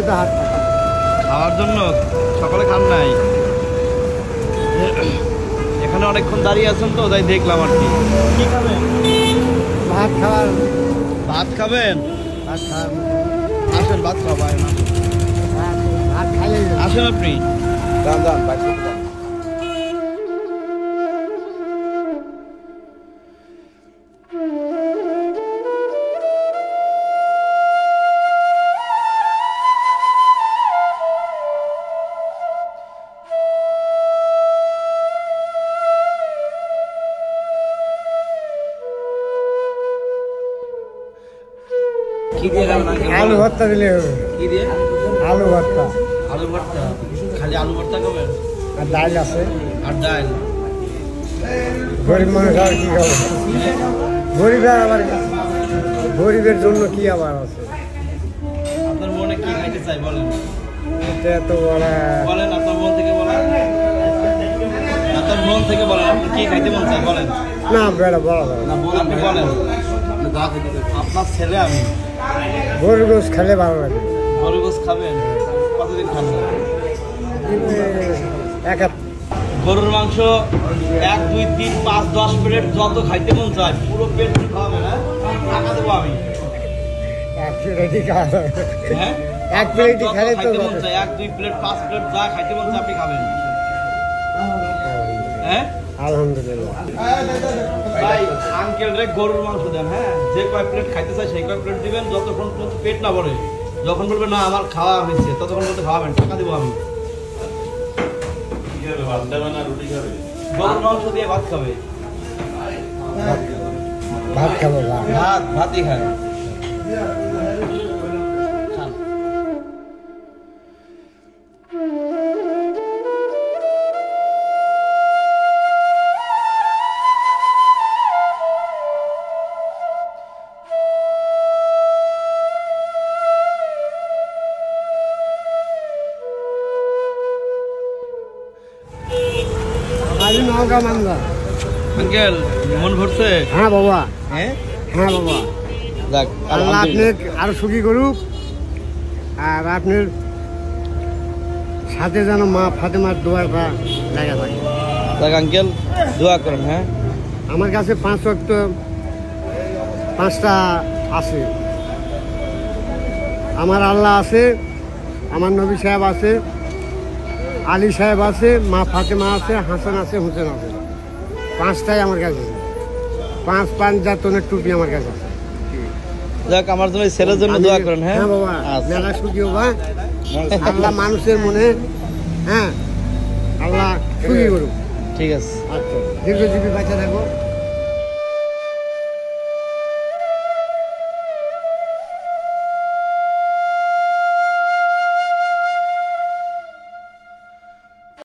তো হাত খাওয়ার জন্য সকালে খান নাই? এখানে অনেকক্ষণ দাঁড়িয়ে আছেন তো তাই দেখলাম আর কি। কি খাবেন? ভাত খাওয়ার। ভাত খাবেন? ভাত খাওয়ার আসেন ভাত খাওয়া না, ভাত খাইলে আসেন আপনি। দাম দাম আলু ভর্তা দিলে হবে। কি দিয়ে? আলু ভর্তা। আলু ভর্তা? খালি আলু ভর্তা খাবেন? আর ডাল আছে। আর ডাল? গরিব মানুষ আর কি খাবো? গরিবের আবার গরিবের জন্য কি আবার আছে? আপনার মনে কি খাইতে চাই বলেন? এটা তো বলেন, আপনার মন থেকে বলেন। আপনার মন থেকে বলেন, আপনি কি খাইতে মন চাই বলেন। না বেড়া বলা যাবে না, আপনি বলেন। আপনার ছেলে আমি। গরুর গোশ খেলে ভালো লাগে। গরুর গোশ খাবেন? কতদিন খান না? গরুর মাংস 1 2 3 5 10 প্লেট যত খাইতে মন চায় পুরো পেট খাওয়াবেন। হ্যাঁ, টাকা দেবো আমি। এক প্লেটই খাওয়া যাবে। হ্যাঁ, এক প্লেটই খেলে তো খাইতে মন চায় 1 2 প্লেট 5 প্লেট যা খাইতে মন চায় আপনি খাবেন। হ্যাঁ আলহামদুলিল্লাহ। ভাই আঙ্কেল রে গরুর মাংস দেন। হ্যাঁ, যে কয় প্লেট খাইতে চাই সেই কয় প্লেট দিবেন, যতক্ষণ পেট না ভরে। যখন বলবেন না আমার খাওয়া হয়েছে ততক্ষণ বলতে খাওয়াবেন, টাকা দেবো আমি। গরুর মাংস দিয়ে ভাত খাবে? ভাত খাবো। ভাতই খায়। আঙ্কেল মন ভরছে? হ্যাঁ বাবা। হ্যাঁ হ্যাঁ বাবা। যাক আল্লাহ আপনি আরো সুখী করুক। আর আপনার সাথে যেন মা ফাতেমার দোয়াটা লাগা থাকে। যাক আঙ্কেল দোয়া করেন। হ্যাঁ, আমার কাছে 5 ওয়াক্ত 5টা আছে। আমার আল্লাহ আছে, আমার নবী সাহেব আছে, আলী সাহেব আছে, মা ফাতেমা আছে, হাসান আছে, হুসেন আছে। 5টাই আমার কাছে আছে। 5 পাঞ্জাতনের টুপি আমার কাছে আছে। যাক আমার জন্য ছেলের জন্য দোয়া করেন। হ্যাঁ বাবা, মেলা সুখী হবা। আল্লাহ মানুষের মনে, হ্যাঁ আল্লাহ সুখী করুক। ঠিক আছে। আচ্ছা, দীর্ঘজীবী বাঁচা থাকো।